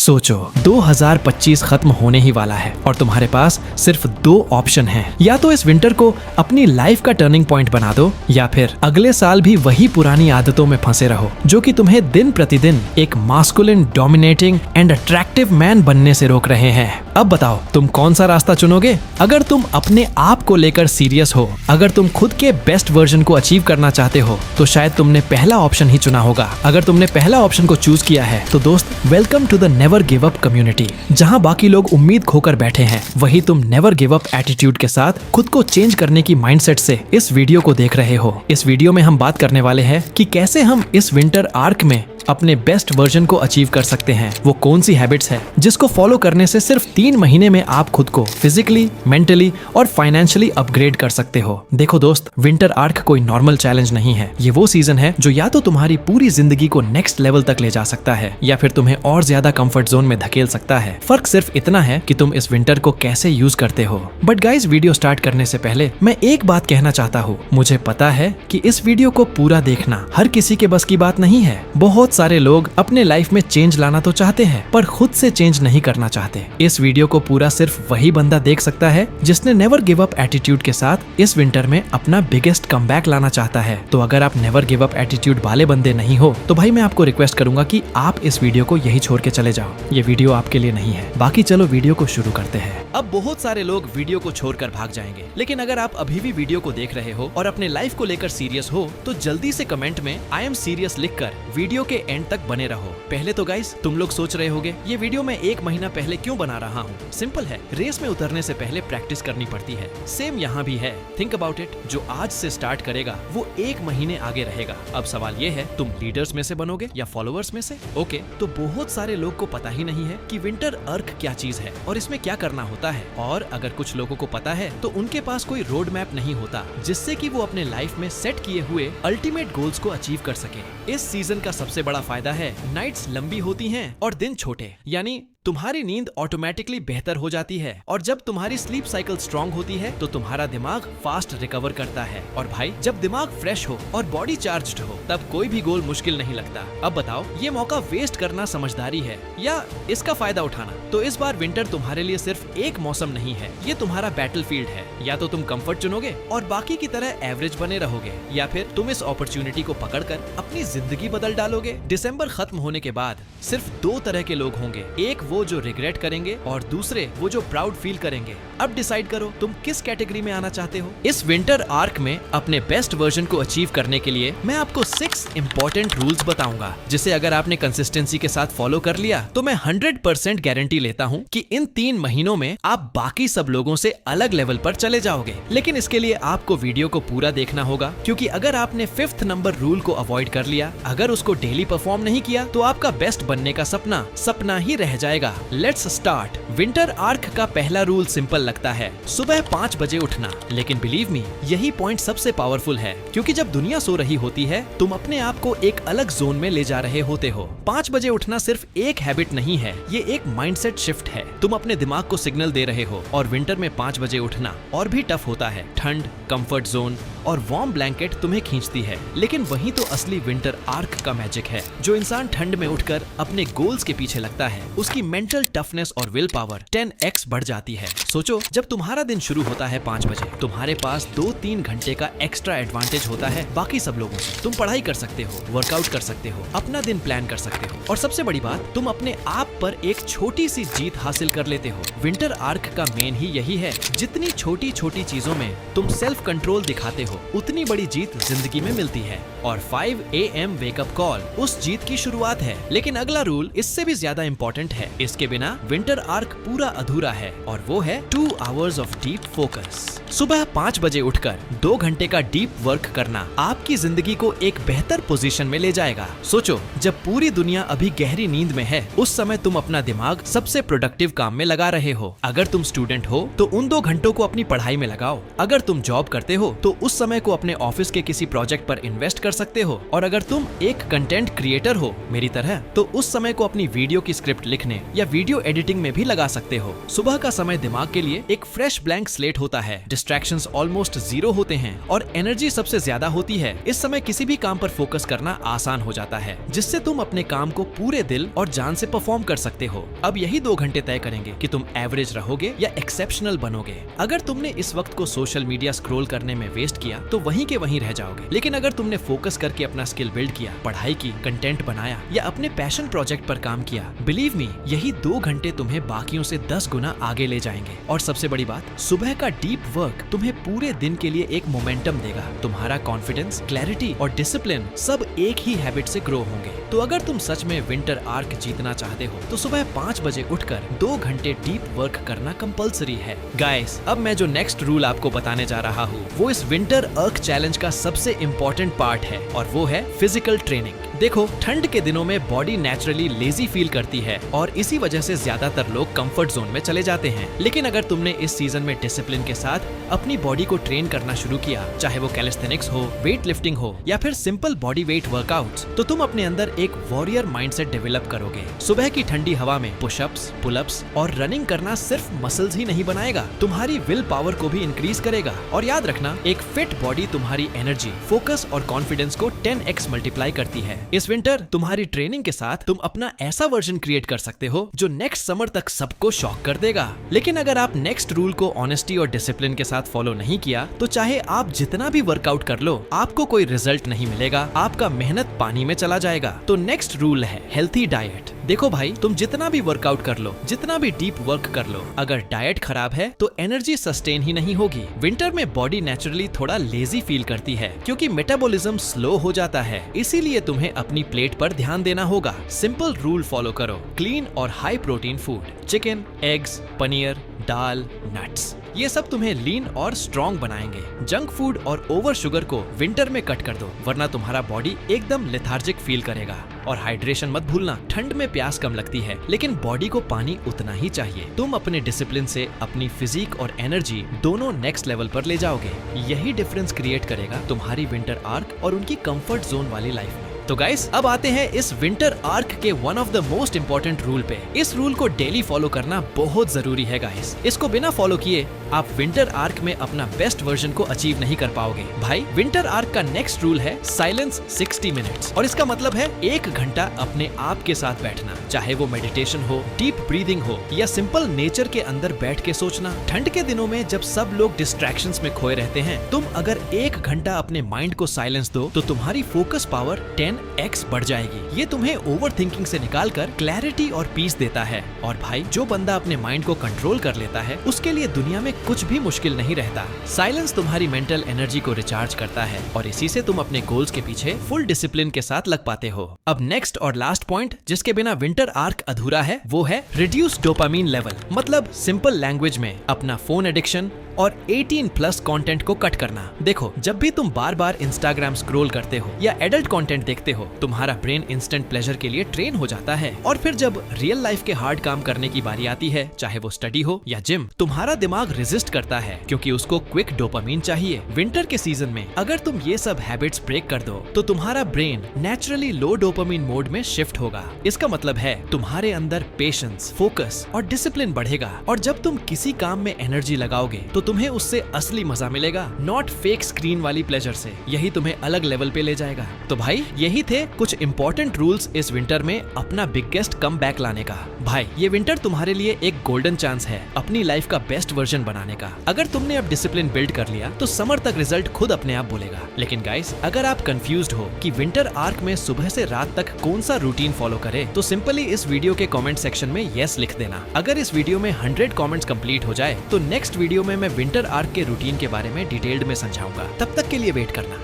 सोचो 2025 खत्म होने ही वाला है और तुम्हारे पास सिर्फ दो ऑप्शन हैं। या तो इस विंटर को अपनी लाइफ का टर्निंग पॉइंट बना दो या फिर अगले साल भी वही पुरानी आदतों में फंसे रहो जो कि तुम्हें दिन प्रतिदिन एक masculine, dominating and attractive man बनने से रोक रहे हैं। अब बताओ तुम कौन सा रास्ता चुनोगे? अगर तुम अपने आप को लेकर सीरियस हो, अगर तुम खुद के बेस्ट वर्जन को अचीव करना चाहते हो तो शायद तुमने पहला ऑप्शन ही चुना होगा। अगर तुमने पहला ऑप्शन को चूज किया है तो दोस्त, welcome to the never give up community. जहां बाकी लोग उम्मीद खोकर बैठे हैं, वही तुम नेवर गिव अप एटीट्यूड के साथ खुद को चेंज करने की माइंडसेट से इस वीडियो को देख रहे हो। इस वीडियो में हम बात करने वाले हैं कि कैसे हम इस विंटर आर्क में अपने बेस्ट वर्जन को अचीव कर सकते हैं। वो कौन सी हैबिट्स है जिसको फॉलो करने से सिर्फ 3 महीने में आप खुद को फिजिकली, मेंटली और फाइनेंशियली अपग्रेड कर सकते हो। देखो दोस्त, विंटर आर्क कोई नॉर्मल चैलेंज नहीं है। ये वो सीजन है जो या तो तुम्हारी पूरी जिंदगी को नेक्स्ट लेवल तक ले जा सकता है या फिर तुम्हें और ज्यादा कंफर्ट जोन में धकेल सकता है। फर्क सिर्फ इतना है कि तुम इस विंटर को कैसे यूज करते हो। बट गाइस, वीडियो स्टार्ट करने से पहले मैं एक बात कहना चाहता हूँ। मुझे पता है कि इस वीडियो को पूरा देखना हर किसी के बस की बात नहीं है। बहुत सारे लोग अपने लाइफ में चेंज लाना तो चाहते हैं पर खुद से चेंज नहीं करना चाहते। इस वीडियो को पूरा सिर्फ वही बंदा देख सकता है जिसने नेवर गिव अप एटीट्यूड के साथ इस विंटर में अपना बिगेस्ट कमबैक लाना चाहता है। तो अगर आप नेवर गिव अप एटीट्यूड वाले बंदे नहीं हो तो भाई मैं आपको रिक्वेस्ट करूंगा कि आप इस वीडियो को यही छोड़ के चले जाओ। ये वीडियो आपके लिए नहीं है। बाकी चलो वीडियो को शुरू करते हैं। अब बहुत सारे लोग वीडियो को छोड़कर भाग जाएंगे, लेकिन अगर आप अभी भी वीडियो को देख रहे हो और अपने लाइफ को लेकर सीरियस हो तो जल्दी से कमेंट में आई एम सीरियस लिखकर वीडियो के एंड तक बने रहो। पहले तो गाइस, तुम लोग सोच रहे होगे ये वीडियो मैं 1 महीना पहले क्यों बना रहा हूँ। सिंपल है, रेस में उतरने से पहले प्रैक्टिस करनी पड़ती है। सेम यहाँ भी है। थिंक अबाउट इट, जो आज से स्टार्ट करेगा वो 1 महीने आगे रहेगा। अब सवाल ये है, तुम लीडर्स में से बनोगे या फॉलोअर्स में से? ओके, तो बहुत सारे लोग को पता ही नहीं है कि विंटर अर्क क्या चीज है और इसमें क्या करना होता है। और अगर कुछ लोगों को पता है तो उनके पास कोई रोड मैप नहीं होता जिससे कि वो अपने लाइफ में सेट किए हुए अल्टीमेट गोल्स को अचीव कर सके। इस सीजन का सबसे बड़ा फायदा है, नाइट्स लंबी होती हैं और दिन छोटे, यानी तुम्हारी नींद ऑटोमेटिकली बेहतर हो जाती है। और जब तुम्हारी स्लीप साइकिल स्ट्रांग होती है तो तुम्हारा दिमाग फास्ट रिकवर करता है। और भाई, जब दिमाग फ्रेश हो और बॉडी चार्ज्ड हो तब कोई भी गोल मुश्किल नहीं लगता। अब बताओ, ये मौका वेस्ट करना समझदारी है या इसका फायदा उठाना? तो इस बार विंटर तुम्हारे लिए सिर्फ एक मौसम नहीं है, ये तुम्हारा बैटलफील्ड है। या तो तुम कंफर्ट चुनोगे और बाकी की तरह एवरेज बने रहोगे, या फिर तुम इस अपॉर्चुनिटी को पकड़कर अपनी जिंदगी बदल डालोगे। दिसंबर खत्म होने के बाद सिर्फ 2 तरह के लोग होंगे, एक वो जो रिग्रेट करेंगे और दूसरे वो जो प्राउड फील करेंगे। अब डिसाइड करो तुम किस कैटेगरी में आना चाहते हो। इस विंटर आर्क में अपने बेस्ट वर्जन को अचीव करने के लिए मैं आपको 6 इंपॉर्टेंट रूल्स बताऊंगा, जिसे अगर आपने कंसिस्टेंसी के साथ फॉलो कर लिया तो मैं 100% गारंटी लेता हूं कि इन 3 महीनों में आप बाकी सब लोगों से अलग लेवल पर चले जाओगे। लेकिन इसके लिए आपको वीडियो को पूरा देखना होगा, क्योंकि अगर आपने 5th नंबर रूल को अवॉइड कर लिया, अगर उसको डेली परफॉर्म नहीं किया तो आपका बेस्ट बनने का सपना सपना ही रह जाएगा। Let's start. विंटर आर्क का पहला रूल सिंपल लगता है, सुबह 5 बजे उठना। लेकिन बिलीव मी, यही पॉइंट सबसे पावरफुल है, क्योंकि जब दुनिया सो रही होती है तुम अपने आप को एक अलग जोन में ले जा रहे होते हो। 5 बजे उठना सिर्फ एक हैबिट नहीं है, ये एक माइंडसेट शिफ्ट है। तुम अपने दिमाग को सिग्नल दे रहे हो। और विंटर में 5 बजे उठना और भी टफ होता है। ठंड, कंफर्ट जोन और वार्म ब्लैंकेट तुम्हें खींचती है, लेकिन वही तो असली विंटर आर्क का मैजिक है। जो इंसान ठंड में उठकर अपने गोल्स के पीछे लगता है, उसकी मेंटल टफनेस और विल पावर 10x बढ़ जाती है। सोचो, जब तुम्हारा दिन शुरू होता है 5 बजे, तुम्हारे पास 2-3 घंटे का एक्स्ट्रा एडवांटेज होता है बाकी सब लोगों से। तुम पढ़ाई कर सकते हो, वर्कआउट कर सकते हो, अपना दिन प्लान कर सकते हो और सबसे बड़ी बात, तुम अपने आप पर एक छोटी सी जीत हासिल कर लेते हो। विंटर आर्क का मेन ही यही है, जितनी छोटी छोटी चीजों में तुम सेल्फ कंट्रोल दिखाते हो उतनी बड़ी जीत जिंदगी में मिलती है। और 5 AM वेकअप कॉल उस जीत की शुरुआत है। लेकिन अगला रूल इससे भी ज्यादा इम्पोर्टेंट है। इसके बिना विंटर आर्क पूरा अधूरा है, और वो है 2 आवर्स ऑफ डीप फोकस। सुबह 5 बजे उठकर 2 घंटे का डीप वर्क करना आपकी जिंदगी को एक बेहतर पोजीशन में ले जाएगा। सोचो, जब पूरी दुनिया अभी गहरी नींद में है, उस समय तुम अपना दिमाग सबसे प्रोडक्टिव काम में लगा रहे हो। अगर तुम स्टूडेंट हो तो उन 2 घंटों को अपनी पढ़ाई में लगाओ। अगर तुम जॉब करते हो तो उस समय को अपने ऑफिस के किसी प्रोजेक्ट पर इन्वेस्ट कर सकते हो, और अगर तुम एक कंटेंट क्रिएटर हो मेरी तरह, तो उस समय को अपनी वीडियो की स्क्रिप्ट लिखने या वीडियो एडिटिंग में भी लगा सकते हो। सुबह का समय दिमाग के लिए एक फ्रेश ब्लैंक स्लेट होता है, डिस्ट्रैक्शंस ऑलमोस्ट जीरो होते हैं और एनर्जी सबसे ज्यादा होती है। इस समय किसी भी काम पर फोकस करना आसान हो जाता है, जिससे तुम अपने काम को पूरे दिल और जान से परफॉर्म कर सकते हो। अब यही 2 घंटे तय करेंगे कि तुम एवरेज रहोगे या एक्सेप्शनल बनोगे। अगर तुमने इस वक्त को सोशल मीडिया स्क्रॉल करने में वेस्ट किया तो वहीं के वहीं रह जाओगे, लेकिन अगर तुमने फोकस करके अपना स्किल बिल्ड किया, पढ़ाई की, कंटेंट बनाया या अपने पैशन प्रोजेक्ट पर काम किया, बिलीव मी, यही 2 घंटे तुम्हें बाकियों से 10 गुना आगे ले जाएंगे। और सबसे बड़ी बात, सुबह का डीप वर्क तुम्हें पूरे दिन के लिए एक मोमेंटम देगा। तुम्हारा कॉन्फिडेंस, क्लैरिटी और डिसिप्लिन सब एक ही हैबिट से ग्रो होंगे। तो अगर तुम सच में विंटर आर्क जीतना चाहते हो तो सुबह 5 बजे उठकर 2 घंटे डीप वर्क करना कंपलसरी है। गाइस, अब मैं जो नेक्स्ट रूल आपको बताने जा रहा हूँ वो इस विंटर अर्क चैलेंज का सबसे इम्पोर्टेंट पार्ट है, और वो है फिजिकल ट्रेनिंग। देखो, ठंड के दिनों में बॉडी नेचुरली लेजी फील करती है और इसी वजह से ज्यादातर लोग कंफर्ट जोन में चले जाते हैं। लेकिन अगर तुमने इस सीजन में डिसिप्लिन के साथ अपनी बॉडी को ट्रेन करना शुरू किया, चाहे वो कैलिस्थेनिक्स हो, वेट लिफ्टिंग हो या फिर सिंपल बॉडी वेट वर्कआउट्स, तो तुम अपने अंदर एक वॉरियर माइंडसेट डेवलप करोगे। सुबह की ठंडी हवा में पुशअप्स, पुलअप्स और रनिंग करना सिर्फ मसल्स ही नहीं बनाएगा, तुम्हारी विल पावर को भी इंक्रीज करेगा। और याद रखना, एक फिट बॉडी तुम्हारी एनर्जी, फोकस और कॉन्फिडेंस को 10x मल्टीप्लाई करती है। इस विंटर तुम्हारी ट्रेनिंग के साथ तुम अपना ऐसा वर्जन क्रिएट कर सकते हो जो नेक्स्ट समर तक सबको शॉक कर देगा। लेकिन अगर आप नेक्स्ट रूल को ऑनेस्टी और डिसिप्लिन के साथ फॉलो नहीं किया तो चाहे आप जितना भी वर्कआउट कर लो, आपको कोई रिजल्ट नहीं मिलेगा, आपका मेहनत पानी में चला जाएगा। तो नेक्स्ट रूल है हेल्थी डाइट। देखो भाई, तुम जितना भी वर्कआउट कर लो, जितना भी डीप वर्क कर लो, अगर डाइट खराब है तो एनर्जी सस्टेन ही नहीं होगी। विंटर में बॉडी नेचुरली थोड़ा लेजी फील करती है क्योंकि मेटाबॉलिज्म स्लो हो जाता है, इसीलिए तुम्हें अपनी प्लेट पर ध्यान देना होगा। सिंपल रूल फॉलो करो, क्लीन और high protein food, chicken, eggs, paneer, दाल, नट्स, ये सब तुम्हें लीन और स्ट्रॉन्ग बनाएंगे। जंक फूड और ओवर शुगर को विंटर में कट कर दो, वरना तुम्हारा बॉडी एकदम लेथार्जिक फील करेगा। और हाइड्रेशन मत भूलना, ठंड में प्यास कम लगती है लेकिन बॉडी को पानी उतना ही चाहिए। तुम अपने डिसिप्लिन से अपनी फिजिक और एनर्जी दोनों नेक्स्ट लेवल पर ले जाओगे। यही डिफरेंस क्रिएट करेगा तुम्हारी विंटर आर्क और उनकी कंफर्ट जोन वाली लाइफ में। तो गाइस, अब आते हैं इस विंटर आर्क के one of the most important rule पे। इस रूल को डेली फॉलो करना बहुत जरूरी है गाइस। इसको बिना फॉलो किए आप विंटर आर्क में अपना बेस्ट वर्जन को अचीव नहीं कर पाओगे। भाई, विंटर आर्क का नेक्स्ट रूल है साइलेंस 60 मिनट्स, और इसका मतलब है 1 घंटा अपने आप के साथ बैठना, चाहे वो मेडिटेशन हो, डीप ब्रीदिंग हो या सिंपल नेचर के अंदर बैठ के सोचना। ठंड के दिनों में जब सब लोग डिस्ट्रैक्शंस में खोए रहते हैं, तुम अगर 1 घंटा अपने माइंड को साइलेंस दो तो तुम्हारी फोकस पावर 10x बढ़ जाएगी। ये तुम्हें ओवर थिंकिंग से निकालकर क्लैरिटी और पीस देता है। और भाई, जो बंदा अपने माइंड को कंट्रोल कर लेता है उसके लिए दुनिया में कुछ भी मुश्किल नहीं रहता। साइलेंस तुम्हारी मेंटल एनर्जी को रिचार्ज करता है और इसी से तुम अपने गोल्स के पीछे फुल डिसिप्लिन के साथ लग पाते हो। अब नेक्स्ट और लास्ट पॉइंट जिसके बिना विंटर आर्क अधूरा है वो है रिड्यूस डोपामीन लेवल। मतलब सिंपल लैंग्वेज में अपना फोन एडिक्शन और 18+ कंटेंट को कट करना। देखो, जब भी तुम बार बार इंस्टाग्राम स्क्रॉल करते हो या एडल्ट कंटेंट देखते हो, तुम्हारा ब्रेन इंस्टेंट प्लेजर के लिए ट्रेन हो जाता है, और फिर जब रियल लाइफ के हार्ड काम करने की बारी आती है, चाहे वो स्टडी हो या जिम, तुम्हारा दिमाग रेजिस्ट करता है क्योंकि उसको क्विक डोपामीन चाहिए। विंटर के सीजन में अगर तुम ये सब हैबिट्स ब्रेक कर दो तो तुम्हारा ब्रेन नेचुरली लो डोपामीन मोड में शिफ्ट होगा। इसका मतलब है तुम्हारे अंदर पेशेंस, फोकस और डिसिप्लिन बढ़ेगा, और जब तुम किसी काम में एनर्जी लगाओगे तो तुम्हें उससे असली मजा मिलेगा, नॉट फेक स्क्रीन वाली प्लेजर से। यही तुम्हें अलग लेवल पे ले जाएगा। तो भाई, यही थे कुछ इंपॉर्टेंट रूल्स इस विंटर में अपना बिगेस्ट कमबैक लाने का। भाई, ये विंटर तुम्हारे लिए एक गोल्डन चांस है अपनी लाइफ का बेस्ट वर्जन बनाने का। अगर तुमने अब डिसिप्लिन बिल्ड कर लिया तो समर तक रिजल्ट खुद अपने आप बोलेगा। लेकिन गाइस, अगर आप कंफ्यूज्ड हो कि विंटर आर्क में सुबह से रात तक कौन सा रूटीन फॉलो करे, तो सिंपली इस वीडियो के कमेंट सेक्शन में यस लिख देना। अगर इस वीडियो में 100 कमेंट्स कंप्लीट हो जाए तो नेक्स्ट वीडियो में मैं विंटर आर्क के रूटीन के बारे में डिटेल्ड में समझाऊंगा। तब तक के लिए वेट करना।